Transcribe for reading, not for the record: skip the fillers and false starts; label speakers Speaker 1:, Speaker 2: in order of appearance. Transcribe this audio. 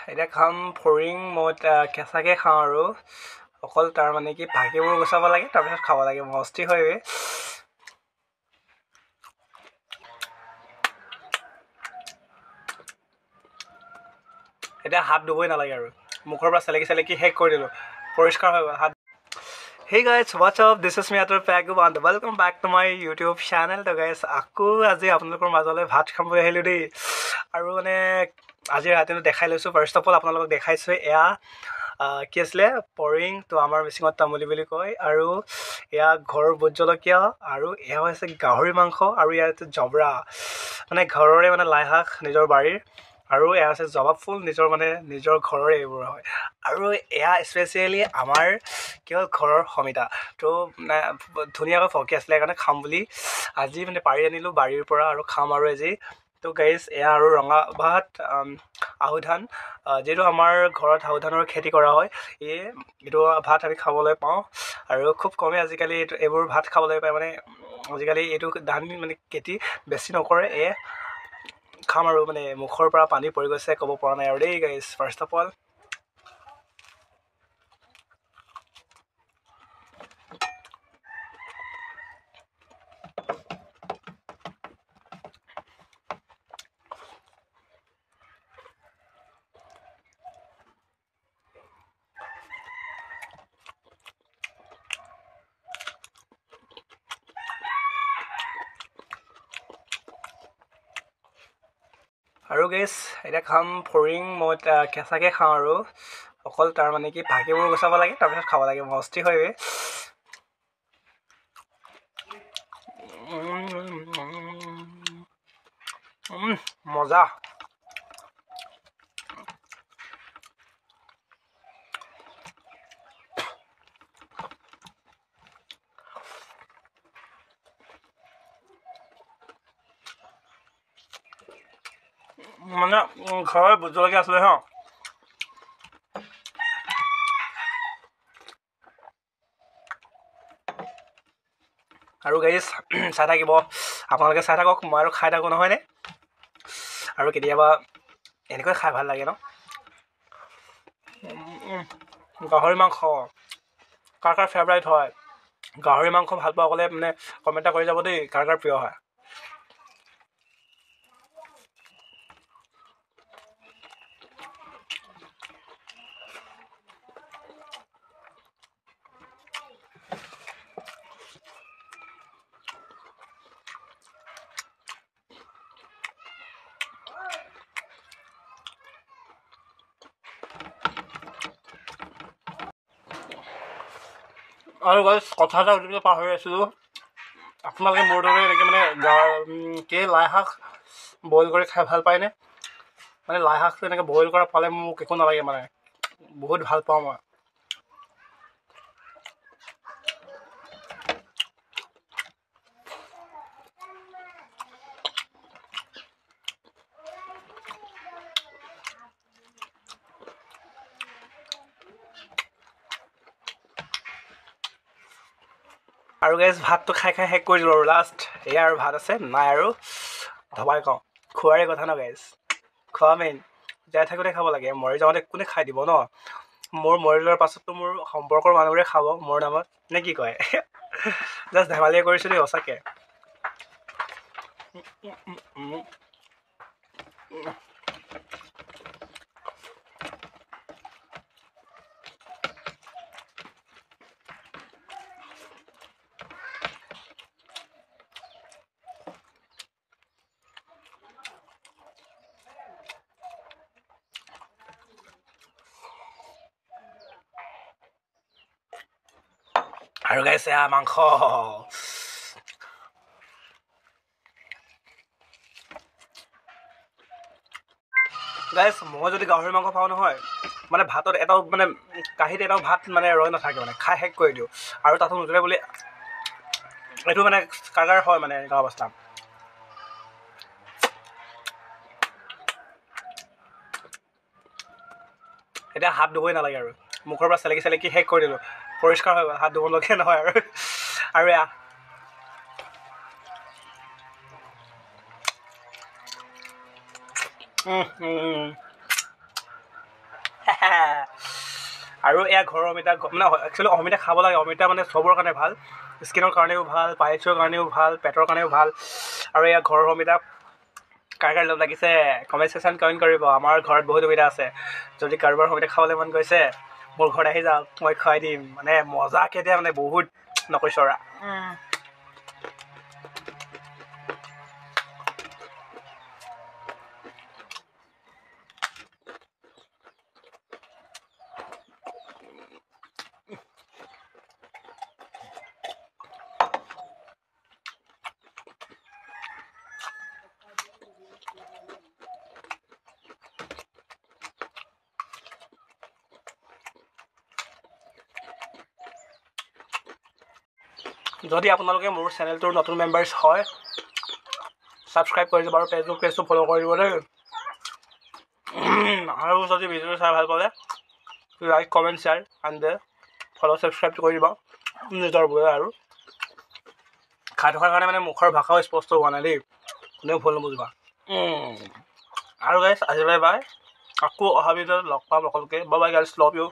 Speaker 1: এতিয়া খাম ফৰিং মই কেঁচাকৈ খাওঁ আৰু অকল তাৰ মানে কি ভাগিবোৰ গুচাব লাগে তাৰপিছত খাব লাগে মস্তি হয় এতিয়া হাত ধুবই নালাগে আৰু মুখৰ পৰা চেলেকি চেলেকি শেষ কৰি দিলোঁ পৰিষ্কাৰ হৈ গ'ল হাত Hey guys, what's up? This is me Atul Pagub and welcome back to my YouTube channel. So guys, আকৌ আজি আপোনালোকৰ মাজলৈ ভাত খাম বুলি আহিলোঁ দেই আৰু মানে আজি ৰাতিটো দেখাই লৈছোঁ ফাৰ্ষ্ট অফ অল আপোনালোকক দেখাইছোঁ এয়া কি আছিলে ফৰিং তো আমাৰ মিচিঙত তামুলী বুলি কয় আৰু এয়া ঘৰৰ ভোট জলকীয়া আৰু এয়া হৈছে গাহৰি মাংস আৰু ইয়াত জবৰা মানে ঘৰৰে মানে লাই শাক নিজৰ বাৰীৰ আৰু এয়া আছে জবা ফুল নিজৰ ঘৰৰে এইবোৰ হয় আৰু এয়া স্পেচিয়েলি আমাৰ কি হ'ল ঘৰৰ সমিতা তো ধুনীয়াকৈ ফকি আছিলে সেইকাৰণে খাম বুলি আজি মানে পাৰি আনিলোঁ বাৰীৰ পৰা আৰু খাম আৰু আজি তো গাইজ এয়া আৰু ৰঙা ভাত আহু ধান যিহেতু আমাৰ ঘৰত আহু ধানৰ খেতি কৰা হয় এইটো ভাত আমি খাবলৈ পাওঁ আৰু খুব কমেই আজিকালি এইবোৰ ভাত খাবলৈ পায় মানে আজিকালি এইটো ধান মানে খেতি বেছি নকৰে খাম আৰু মানে মুখৰ পৰা পানী পৰি গৈছে ক'ব পৰা নাই আৰু দেই গাইজ ফাৰ্ষ্ট অফ অল আৰু গেছ এতিয়া খাম ফৰিং মই কেঁচাকৈ খাওঁ আৰু অকল তাৰ মানে কি ভাগিবোৰ গুচাব লাগে তাৰপিছত খাব লাগে মস্তি হয় মজা মানে ঘৰৰ ভোট জলকীয়া আছিলে হা আৰু গাইজ চাই থাকিব আপোনালোকে চাই থাকক মই আৰু খাই থাকোঁ নহয়নে আৰু কেতিয়াবা এনেকৈ খাই ভাল লাগে ন গাহৰি মাংস কাৰ ফেভৰাইট হয় গাহৰি মাংস ভাল পোৱা ক'লে মানে কমেণ্ট এটা কৰি যাব দেই কাৰ প্ৰিয় হয় আৰু গাইজ কথা এটা সুধিবলৈ পাহৰি আছিলোঁ আপোনালোকে মোৰ দৰে এনেকৈ মানে লাই শাক বইল কৰি খাই ভাল পায়নে মানে লাই শাকটো এনেকৈ বইল কৰা পালে মোক একো নালাগে মানে বহুত ভাল পাওঁ মই আৰু গাইজ ভাতটো খাই শেষ কৰি দিলোঁ আৰু লাষ্ট এয়া আৰু ভাত আছে নাই আৰু ধবাই কওঁ খোৱাৰে কথা ন গাইজ খোৱা মেইন জীয়াই থাকোঁতে খাব লাগে মৰি যাওঁতে কোনে খাই দিব ন মোৰ মৰি যোৱাৰ পাছততো মোৰ সম্পৰ্কৰ মানুহবোৰে খাব মোৰ নামত নে কি কয় জাষ্ট ধেমালিয়ে কৰিছোঁ দেই সঁচাকৈ আৰু গাইজ এয়া মাংস গাইজ মই যদি গাহৰি মাংস পাওঁ নহয় মানে ভাতত এটাও মানে কাঁহীত এটাও ভাত মানে ৰৈ নাথাকে মানে খাই শেষ কৰি দিওঁ আৰু তাতো নুজুৰে বুলি এইটো মানে কাৰ হয় মানে এনেকুৱা অৱস্থা এতিয়া হাত ধুবই নালাগে আৰু মুখৰ পৰা চেলেকি চেলেকি শেষ কৰি দিলোঁ পৰিষ্কাৰ হৈ গ'ল হাত ধুবলগীয়া নহয় আৰু এয়া আৰু এয়া ঘৰৰ অমিতা মানে একচুৱেলি অমিতা খাব লাগে অমিতা মানে চবৰ কাৰণে ভাল স্কিনৰ কাৰণেও ভাল পাইলছৰ কাৰণেও ভাল পেটৰ কাৰণেও ভাল আৰু এয়া ঘৰৰ অমিতা কাৰ কাৰ লগ লাগিছে কমেণ্ট ছেকশ্যন কমেণ্ট কৰিব আমাৰ ঘৰত বহুত অমিতা আছে যদি কাৰোবাৰ অমিতা খাবলৈ মন গৈছে মোৰ ঘৰত আহি যাওক মই খুৱাই দিম মানে মজাকৈ দিয়া মানে বহুত নকৈছৰা যদি আপোনালোকে মোৰ চেনেলটোৰ নতুন মেম্বাৰ্ছ হয় ছাবস্ক্ৰাইব কৰি দিব আৰু পেজটো ফ'ল' কৰি দিব দেই আৰু যদি ভিডিঅ'টো চাই ভাল পালে like comment share and follow' ছাবস্ক্ৰাইবটো কৰি দিব নিজৰ বোলে আৰু খাই থকাৰ কাৰণে মানে মুখৰ ভাষাও স্পষ্ট হোৱা নাই দেই কোনেও ভুল নুবুজিবা আৰু গাইছ আজিলৈ বাই আকৌ অহা ভিডিঅ'ত লগ পাম সকলোকে বাই বাই গাইছ লাভ ইউ